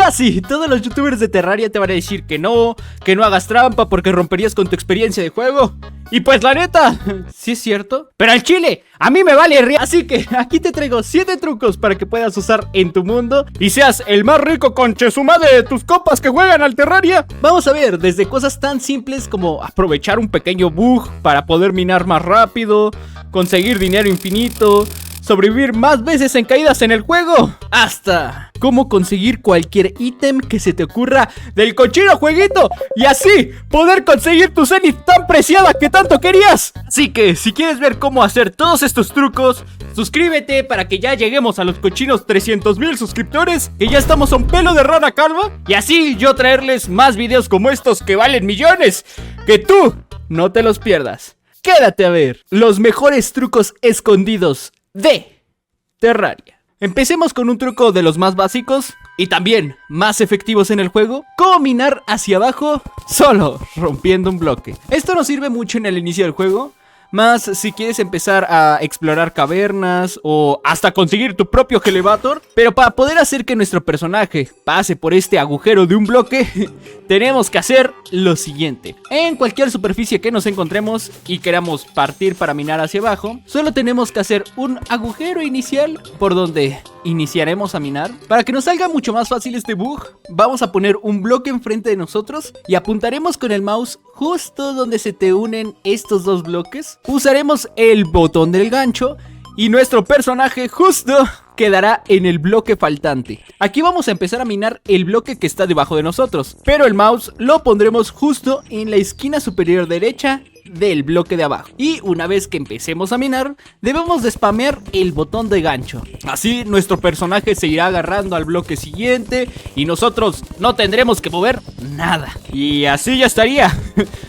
Ya sí, todos los youtubers de Terraria te van a decir que no hagas trampa porque romperías con tu experiencia de juego. Y pues la neta, sí es cierto, pero al chile, a mí me vale riata. Así que aquí te traigo 7 trucos para que puedas usar en tu mundo y seas el más rico conchesumadre de tus compas que juegan al Terraria. Vamos a ver, desde cosas tan simples como aprovechar un pequeño bug para poder minar más rápido, conseguir dinero infinito, sobrevivir más veces en caídas en el juego, hasta cómo conseguir cualquier ítem que se te ocurra del cochino jueguito y así poder conseguir tu Zenith tan preciada que tanto querías. Así que si quieres ver cómo hacer todos estos trucos, suscríbete para que ya lleguemos a los cochinos 300,000 suscriptores, que ya estamos a un pelo de rana calva, y así yo traerles más videos como estos que valen millones, que tú no te los pierdas. Quédate a ver los mejores trucos escondidos de Terraria. Empecemos con un truco de los más básicos y también más efectivos en el juego: cómo minar hacia abajo solo rompiendo un bloque. Esto nos sirve mucho en el inicio del juego, más si quieres empezar a explorar cavernas o hasta conseguir tu propio elevator. Pero para poder hacer que nuestro personaje pase por este agujero de un bloque, tenemos que hacer lo siguiente. En cualquier superficie que nos encontremos y queramos partir para minar hacia abajo, solo tenemos que hacer un agujero inicial por donde iniciaremos a minar. Para que nos salga mucho más fácil este bug, vamos a poner un bloque enfrente de nosotros y apuntaremos con el mouse justo donde se te unen estos dos bloques. Usaremos el botón del gancho y nuestro personaje justo quedará en el bloque faltante. Aquí vamos a empezar a minar el bloque que está debajo de nosotros, pero el mouse lo pondremos justo en la esquina superior derecha del bloque de abajo. Y una vez que empecemos a minar, debemos de spamear el botón de gancho. Así nuestro personaje se irá agarrando al bloque siguiente y nosotros no tendremos que mover nada. Y así ya estaría.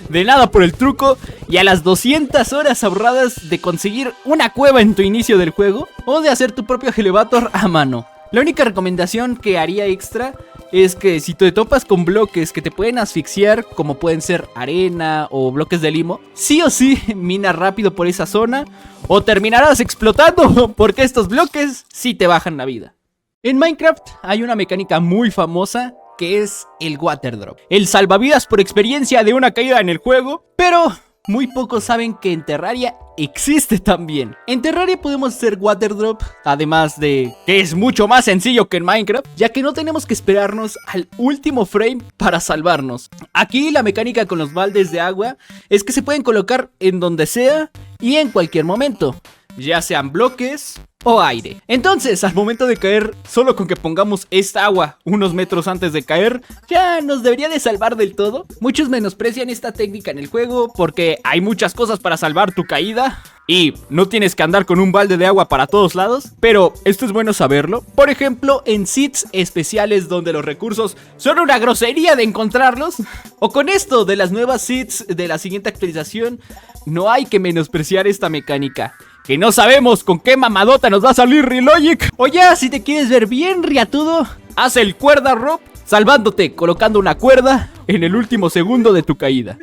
De nada por el truco y a las 200 horas ahorradas de conseguir una cueva en tu inicio del juego o de hacer tu propio elevator a mano. La única recomendación que haría extra es que si te topas con bloques que te pueden asfixiar, como pueden ser arena o bloques de limo, sí o sí mina rápido por esa zona o terminarás explotando, porque estos bloques sí te bajan la vida. En Minecraft hay una mecánica muy famosa que es el water drop, el salvavidas por experiencia de una caída en el juego, pero muy pocos saben que en Terraria existe también. En Terraria podemos hacer water drop, además de que es mucho más sencillo que en Minecraft, ya que no tenemos que esperarnos al último frame para salvarnos. Aquí la mecánica con los baldes de agua es que se pueden colocar en donde sea y en cualquier momento, ya sean bloques o aire. Entonces, al momento de caer, solo con que pongamos esta agua unos metros antes de caer, ya nos debería de salvar del todo. Muchos menosprecian esta técnica en el juego porque hay muchas cosas para salvar tu caída y no tienes que andar con un balde de agua para todos lados, pero esto es bueno saberlo. Por ejemplo, en seeds especiales donde los recursos son una grosería de encontrarlos, o con esto de las nuevas seeds de la siguiente actualización, no hay que menospreciar esta mecánica, que no sabemos con qué mamadota nos va a salir Relogic. O ya, si te quieres ver bien riatudo, haz el cuerda rope salvándote colocando una cuerda en el último segundo de tu caída.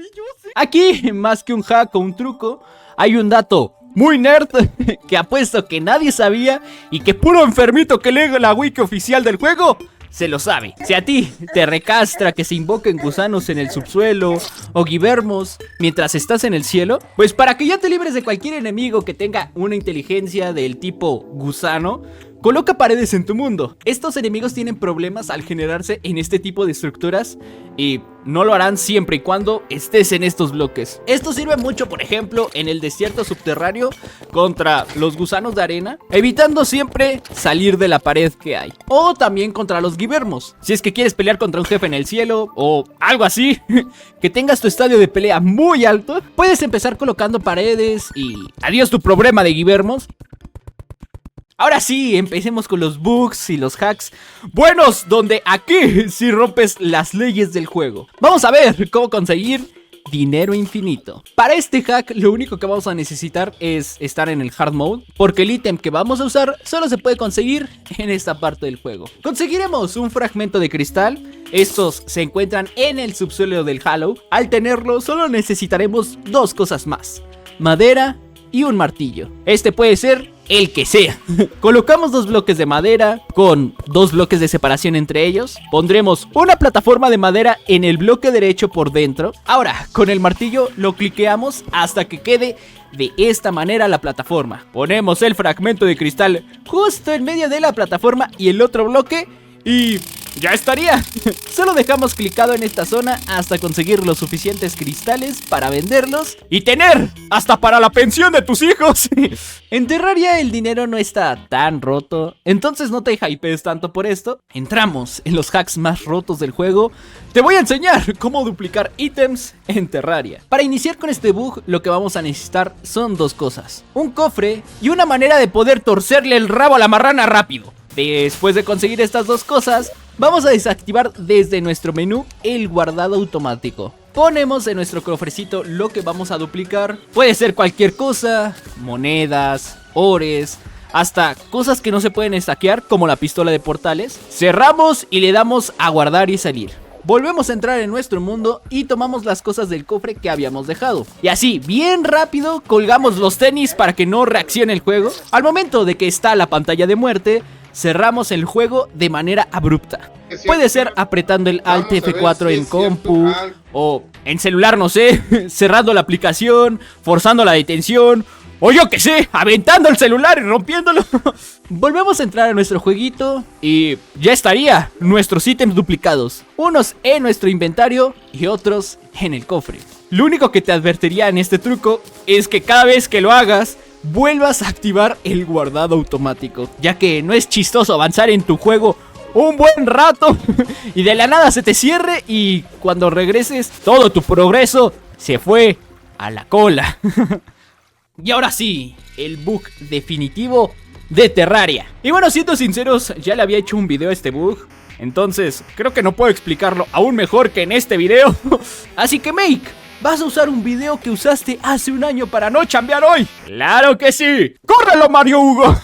Aquí, más que un hack o un truco, hay un dato muy nerd que apuesto que nadie sabía y que puro enfermito que lee la wiki oficial del juego se lo sabe. Si a ti te recastra que se invoquen gusanos en el subsuelo o guibermos mientras estás en el cielo, pues para que ya te libres de cualquier enemigo que tenga una inteligencia del tipo gusano, coloca paredes en tu mundo. Estos enemigos tienen problemas al generarse en este tipo de estructuras y no lo harán siempre y cuando estés en estos bloques. Esto sirve mucho, por ejemplo, en el desierto subterráneo contra los gusanos de arena, evitando siempre salir de la pared que hay. O también contra los guibermos. Si es que quieres pelear contra un jefe en el cielo o algo así, que tengas tu estadio de pelea muy alto, puedes empezar colocando paredes y adiós tu problema de guibermos. Ahora sí, empecemos con los bugs y los hacks buenos, donde aquí sí rompes las leyes del juego. Vamos a ver cómo conseguir dinero infinito. Para este hack lo único que vamos a necesitar es estar en el hard mode, porque el ítem que vamos a usar solo se puede conseguir en esta parte del juego. Conseguiremos un fragmento de cristal. Estos se encuentran en el subsuelo del Hollow. Al tenerlo solo necesitaremos dos cosas más: madera y un martillo. Este puede ser el que sea. Colocamos 2 bloques de madera con 2 bloques de separación entre ellos. Pondremos una plataforma de madera en el bloque derecho por dentro. Ahora, con el martillo lo cliqueamos hasta que quede de esta manera la plataforma. Ponemos el fragmento de cristal justo en medio de la plataforma y el otro bloque y ya estaría. Solo dejamos clicado en esta zona hasta conseguir los suficientes cristales para venderlos y tener hasta para la pensión de tus hijos. En Terraria el dinero no está tan roto, entonces no te hypees tanto por esto. Entramos en los hacks más rotos del juego. Te voy a enseñar cómo duplicar ítems en Terraria. Para iniciar con este bug lo que vamos a necesitar son 2 cosas: un cofre y una manera de poder torcerle el rabo a la marrana rápido. Después de conseguir estas 2 cosas, vamos a desactivar desde nuestro menú el guardado automático. Ponemos en nuestro cofrecito lo que vamos a duplicar. Puede ser cualquier cosa, monedas, ores, hasta cosas que no se pueden stackear como la pistola de portales. Cerramos y le damos a guardar y salir. Volvemos a entrar en nuestro mundo y tomamos las cosas del cofre que habíamos dejado. Y así, bien rápido, colgamos los tenis para que no reaccione el juego. Al momento de que está la pantalla de muerte, cerramos el juego de manera abrupta. Puede ser apretando el Alt F4 en compu o en celular, no sé, cerrando la aplicación, forzando la detención o yo que sé, aventando el celular y rompiéndolo. Volvemos a entrar a nuestro jueguito y ya estaría nuestros ítems duplicados. Unos en nuestro inventario y otros en el cofre. Lo único que te advertiría en este truco es que cada vez que lo hagas, vuelvas a activar el guardado automático, ya que no es chistoso avanzar en tu juego un buen rato y de la nada se te cierre y cuando regreses todo tu progreso se fue a la cola. Y ahora sí, el bug definitivo de Terraria. Y bueno, siendo sinceros, ya le había hecho un video a este bug, entonces creo que no puedo explicarlo aún mejor que en este video. Así que Make, ¿vas a usar un video que usaste hace un año para no chambear hoy? ¡Claro que sí! ¡Córrelo, Mario Hugo!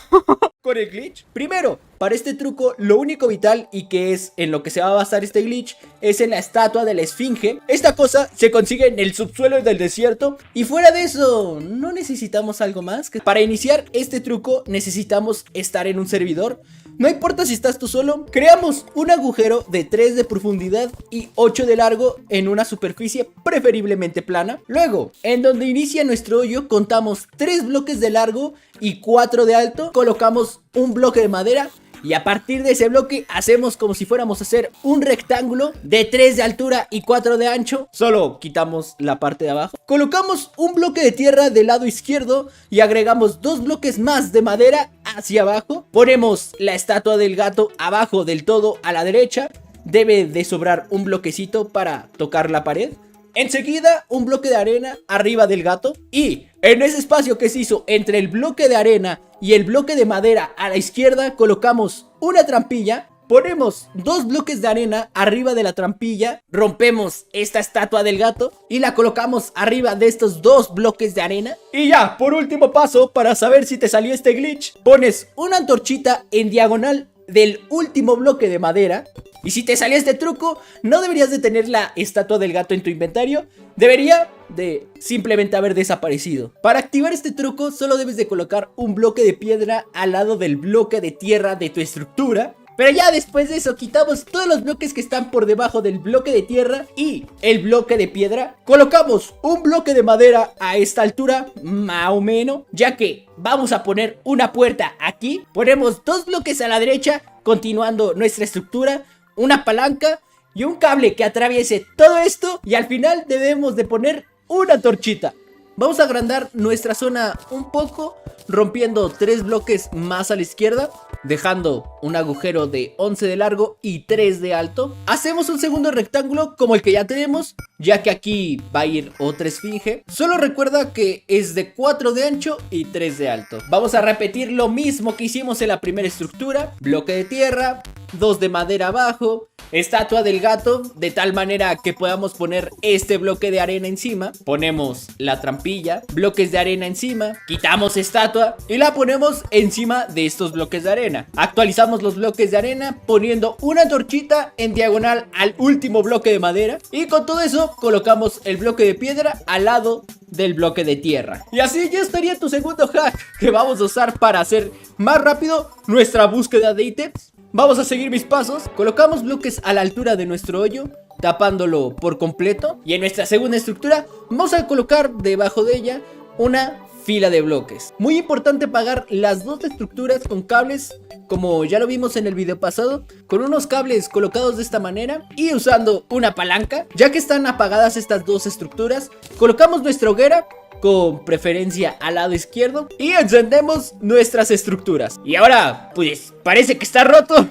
Con el glitch. Primero, para este truco, lo único vital y que es en lo que se va a basar este glitch es en la estatua de la esfinge. Esta cosa se consigue en el subsuelo del desierto y fuera de eso, no necesitamos algo más. Para iniciar este truco necesitamos estar en un servidor. No importa si estás tú solo, creamos un agujero de 3 de profundidad y 8 de largo en una superficie preferiblemente plana. Luego, en donde inicia nuestro hoyo, contamos 3 bloques de largo y 4 de alto. Colocamos un bloque de madera y a partir de ese bloque hacemos como si fuéramos a hacer un rectángulo de 3 de altura y 4 de ancho. Solo quitamos la parte de abajo. Colocamos un bloque de tierra del lado izquierdo y agregamos 2 bloques más de madera hacia abajo. Ponemos la estatua del gato abajo del todo a la derecha. Debe de sobrar un bloquecito para tocar la pared. Enseguida un bloque de arena arriba del gato y en ese espacio que se hizo entre el bloque de arena y el bloque de madera a la izquierda colocamos una trampilla. Ponemos 2 bloques de arena arriba de la trampilla, rompemos esta estatua del gato y la colocamos arriba de estos 2 bloques de arena. Y ya, por último paso, para saber si te salió este glitch, pones una antorchita en diagonal del último bloque de madera. Y si te salió este truco, no deberías de tener la estatua del gato en tu inventario. Debería de simplemente haber desaparecido. Para activar este truco solo debes de colocar un bloque de piedra al lado del bloque de tierra de tu estructura. Pero ya después de eso quitamos todos los bloques que están por debajo del bloque de tierra y el bloque de piedra. Colocamos un bloque de madera a esta altura, más o menos, ya que vamos a poner una puerta aquí. Ponemos 2 bloques a la derecha, continuando nuestra estructura, una palanca y un cable que atraviese todo esto. Y al final debemos de poner una torchita. Vamos a agrandar nuestra zona un poco, rompiendo 3 bloques más a la izquierda, dejando un agujero de 11 de largo y 3 de alto. Hacemos un segundo rectángulo como el que ya tenemos, ya que aquí va a ir otra esfinge. Solo recuerda que es de 4 de ancho y 3 de alto. Vamos a repetir lo mismo que hicimos en la primera estructura. Bloque de tierra, 2 de madera abajo, estatua del gato, de tal manera que podamos poner este bloque de arena encima. Ponemos la trampilla, bloques de arena encima, quitamos estatua y la ponemos encima de estos bloques de arena. Actualizamos los bloques de arena poniendo una antorchita en diagonal al último bloque de madera, y con todo eso colocamos el bloque de piedra al lado del bloque de tierra. Y así ya estaría tu segundo hack que vamos a usar para hacer más rápido nuestra búsqueda de ítems. Vamos a seguir mis pasos. Colocamos bloques a la altura de nuestro hoyo, tapándolo por completo, y en nuestra segunda estructura vamos a colocar debajo de ella una fila de bloques. Muy importante pagar las dos estructuras con cables, como ya lo vimos en el video pasado, con unos cables colocados de esta manera y usando una palanca. Ya que están apagadas estas dos estructuras, colocamos nuestra hoguera, con preferencia al lado izquierdo, y encendemos nuestras estructuras. Y ahora, pues, parece que está roto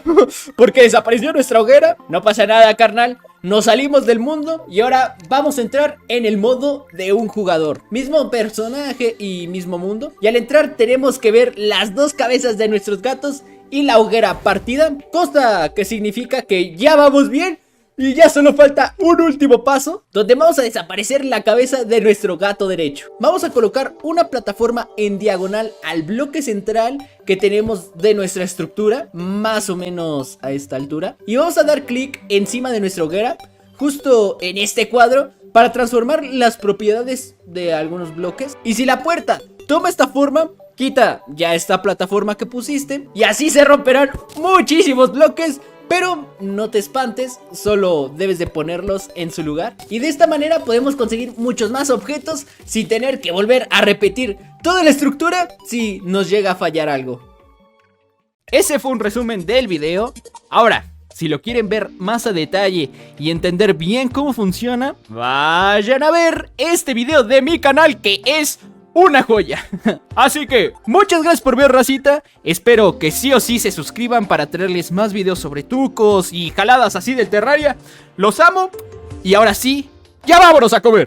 porque desapareció nuestra hoguera. No pasa nada, carnal. Nos salimos del mundo y ahora vamos a entrar en el modo de un jugador. Mismo personaje y mismo mundo. Y al entrar tenemos que ver las dos cabezas de nuestros gatos y la hoguera partida, cosa que significa que ya vamos bien. Y ya solo falta un último paso, donde vamos a desaparecer la cabeza de nuestro gato derecho. Vamos a colocar una plataforma en diagonal al bloque central que tenemos de nuestra estructura, más o menos a esta altura. Y vamos a dar clic encima de nuestra hoguera, justo en este cuadro, para transformar las propiedades de algunos bloques. Y si la puerta toma esta forma, quita ya esta plataforma que pusiste, y así se romperán muchísimos bloques. Pero no te espantes, solo debes de ponerlos en su lugar. Y de esta manera podemos conseguir muchos más objetos sin tener que volver a repetir toda la estructura si nos llega a fallar algo. Ese fue un resumen del video. Ahora, si lo quieren ver más a detalle y entender bien cómo funciona, vayan a ver este video de mi canal, que es una joya. Así que muchas gracias por ver, racita. Espero que sí o sí se suscriban para traerles más videos sobre trucos y jaladas así del Terraria. Los amo. Y ahora sí, ya vámonos a comer.